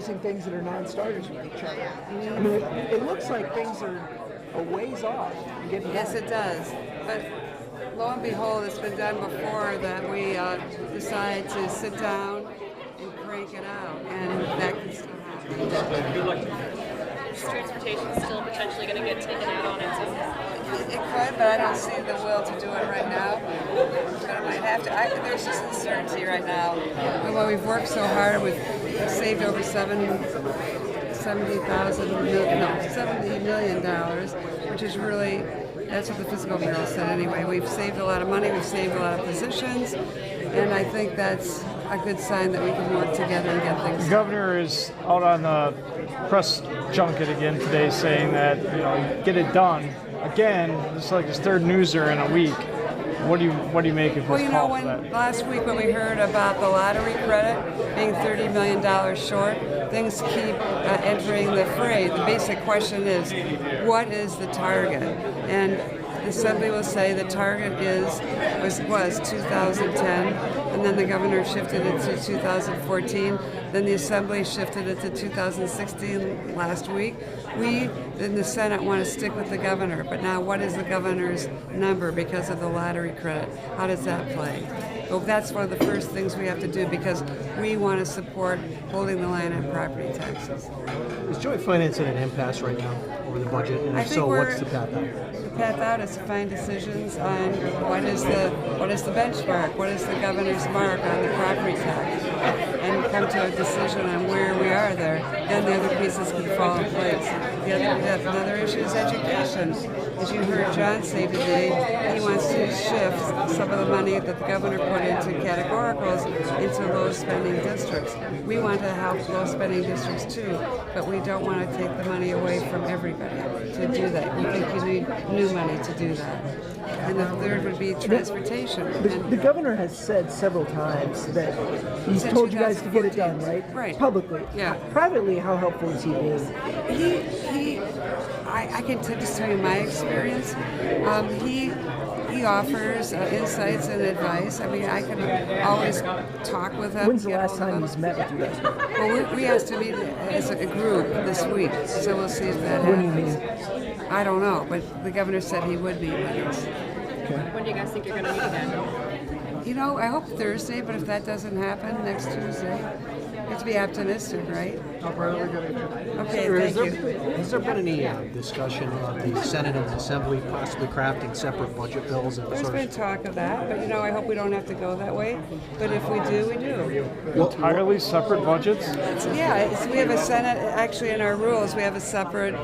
using things that are non-starters with each other. I mean, it looks like things are a ways off. Yes, it does. But lo and behold, it's been done before that we decide to sit down and crank it out, and that can still happen. Is transportation still potentially going to get taken out on its own? It could, but I don't see the will to do it right now. But I might have to. There's just uncertainty right now. And while we've worked so hard, we've saved over $70 million, which is really, that's what the Fiscal Bureau said anyway. We've saved a lot of money, we've saved a lot of positions, and I think that's a good sign that we can work together and get things done. The governor is out on the press junket again today saying that, get it done. Again, it's like his third newser in a week. What do you make of his call for that? Last week when we heard about the lottery credit being $30 million short, things keep entering the fray. The basic question is, what is the target? And the Assembly will say the target was 2010, and then the governor shifted it to 2014. Then the Assembly shifted it to 2016 last week. We in the Senate want to stick with the governor, but now what is the governor's number because of the lottery credit? How does that play? Well, that's one of the first things we have to do because we want to support holding the line on property taxes. Is joint finance at an impasse right now over the budget? And if so, what's the path out? The path out is to find decisions on what is the benchmark, what is the governor's mark on the property tax, and come to a decision on where we are there. Then the other pieces can fall in place. Another issue is education. As you heard John say today, he wants to shift some of the money that the governor put into categoricals into low-spending districts. We want to help low-spending districts too, but we don't want to take the money away from everybody to do that. We think you need new money to do that. And the third would be transportation. The governor has said several times that he's told you guys to get it done, right? Right. Publicly. Yeah. Privately, how helpful is he being? I can just tell you my experience. He offers insights and advice. I mean, I can always talk with him. When's the last time he's met with you guys? Well, we asked to meet as a group this week, so we'll see if that happens. When do you mean? I don't know, but the governor said he would meet with us. Okay. When do you guys think you're going to meet again? I hope Thursday, but if that doesn't happen, next Tuesday. You have to be optimistic, right? Okay, thank you. Has there been any discussion of the Senate and the Assembly possibly crafting separate budget bills? And There's been talk of that, but I hope we don't have to go that way. But if we do, we do. Entirely separate budgets? We have a Senate, actually in our rules, we have a separate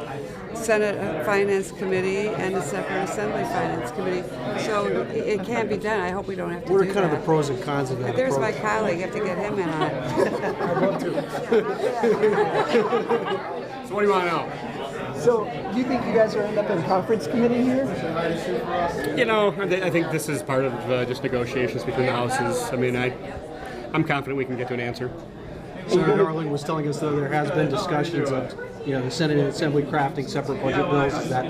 Senate Finance Committee and a separate Assembly Finance Committee. So it can be done. I hope we don't have to do that. What are kind of the pros and cons of that? There's my colleague. You have to get him in on it. I'd love to. So what do you want to know? So, do you think you guys will end up in conference committee here? I think this is part of just negotiations between the houses. I mean, I'm confident we can get to an answer. Senator Darling was telling us that there has been discussions of, the Senate and Assembly crafting separate budget bills. Is that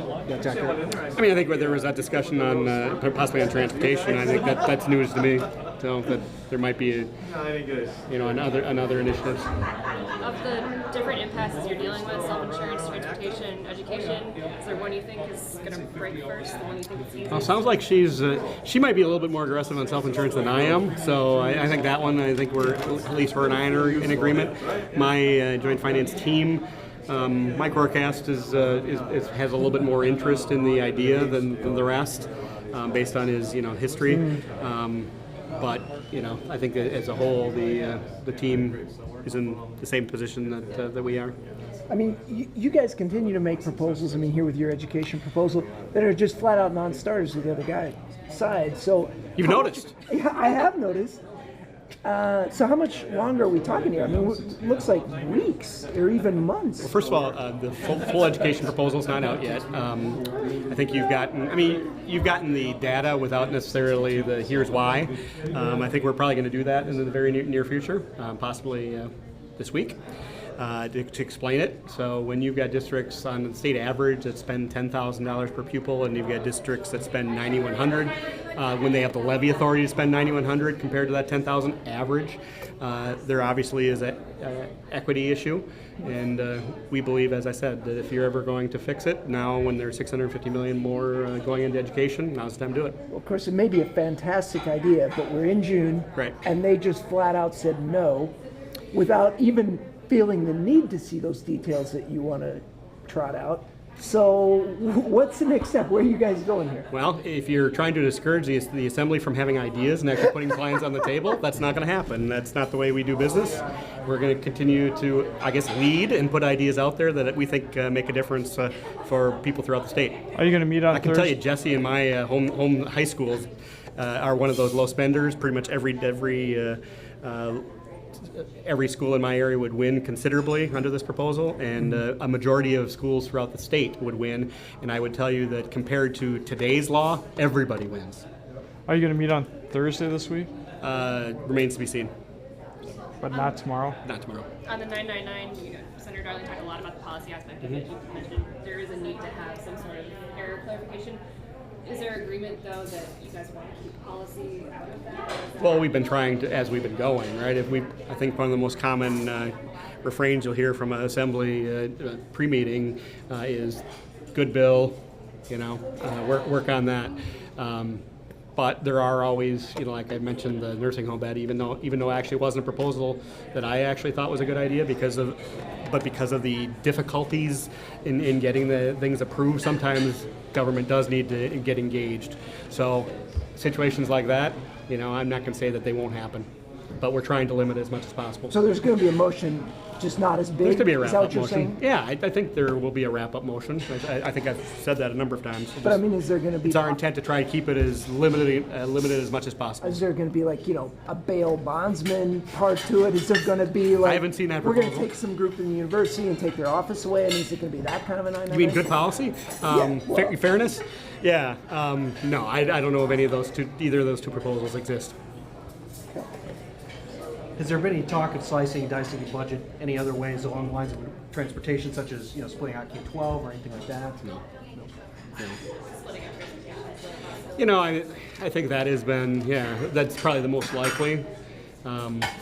accurate? I mean, I think there was that discussion on possibly on transportation. I think that's news to me. So that there might be, another initiatives. Of the different impasses you're dealing with, self-insurance, transportation, education, is there one you think is going to break first? The one you think is easiest? Well, sounds like she might be a little bit more aggressive on self-insurance than I am. So I think that one, we're, at least her and I are in agreement. My joint finance team, Mike Rorecast has a little bit more interest in the idea than the rest, based on his history. But I think that as a whole, the team is in the same position that we are. I mean, you guys continue to make proposals. I mean, here with your education proposal that are just flat out non-starters with the other guy's side. So you've noticed? Yeah, I have noticed. So how much longer are we talking here? I mean, it looks like weeks or even months. Well, first of all, the full education proposal is not out yet. I think you've gotten the data without necessarily the here's why. I think we're probably going to do that in the very near future, possibly this week. To explain it. So when you've got districts on the state average that spend $10,000 per pupil, and you've got districts that spend $9,100, when they have the levy authority to spend $9,100 compared to that $10,000 average. There obviously is an equity issue, and we believe, as I said, that if you're ever going to fix it, now when there's $650 million more going into education, now's the time to do it. Well, of course, it may be a fantastic idea, but we're in June, Right. and they just flat out said no, without even feeling the need to see those details that you want to trot out. So what's the next step? Where are you guys going here? Well, if you're trying to discourage the assembly from having ideas and actually putting plans on the table, that's not going to happen. That's not the way we do business. We're going to continue to, I guess, lead and put ideas out there that we think make a difference for people throughout the state. Are you going to meet on I can Thursday? tell you, Jesse and my home high schools are one of those low spenders. Pretty much every school in my area would win considerably under this proposal, and a majority of schools throughout the state would win. And I would tell you that compared to today's law, everybody wins. Are you going to meet on Thursday this week? Remains to be seen. But not tomorrow? Not tomorrow. On the 999, Senator Darling talked a lot about the policy aspect of it. You mentioned there is a need to have some sort of error clarification. Is there agreement, though, that you guys want to keep policy out of that? Well, we've been trying to, as we've been going, right? I think one of the most common refrains you'll hear from an assembly pre-meeting is "good bill," work on that. But there are always, like I mentioned, the nursing home bed. Even though actually it wasn't a proposal that I actually thought was a good idea because of the difficulties in getting the things approved, sometimes government does need to get engaged. So situations like that, I'm not going to say that they won't happen, but we're trying to limit it as much as possible. So there's going to be a motion, just not as big. There's going to be a Is that wrap-up what you're motion. saying? Yeah, I think there will be a wrap-up motion. I think I've said that a number of times. But I mean, is there going to be? It's our intent to try and keep it as limited as much as possible. Is there going to be a bail bondsman part to it? Is there going to be like? I haven't seen that We're going to proposal. take some group in the university and take their office away. I mean, is it going to be that kind of an item? You mean good policy? Fairness? Yeah. No, I don't know of any of those two. Either of those two proposals exist. Has there been any talk of slicing, dicing the budget any other ways along the lines of transportation, such as splitting out K-12 or anything like that? No. I think that has been, that's probably the most likely.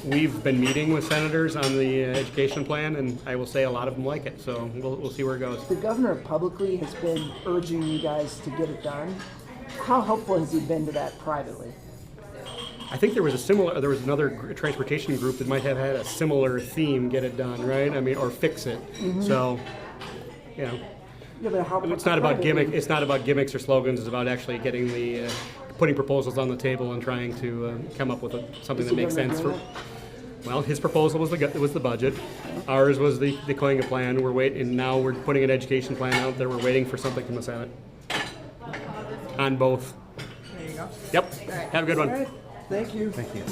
We've been meeting with senators on the education plan, and I will say a lot of them like it. So we'll see where it goes. The governor publicly has been urging you guys to get it done. How helpful has he been to that privately? I think there was another transportation group that might have had a similar theme, get it done, right? I mean, or fix it. Mm-hmm. So, Yeah, but how? it's not about privately? It's not about gimmicks or slogans. It's about actually getting putting proposals on the table and trying to come up with something that makes sense for. Well, his proposal was the budget. Ours was the COINGA plan. Now we're putting an education plan out there. We're waiting for something from the Senate on both. There you go. Yep. Have a good one. All right. Thank you. Thank you.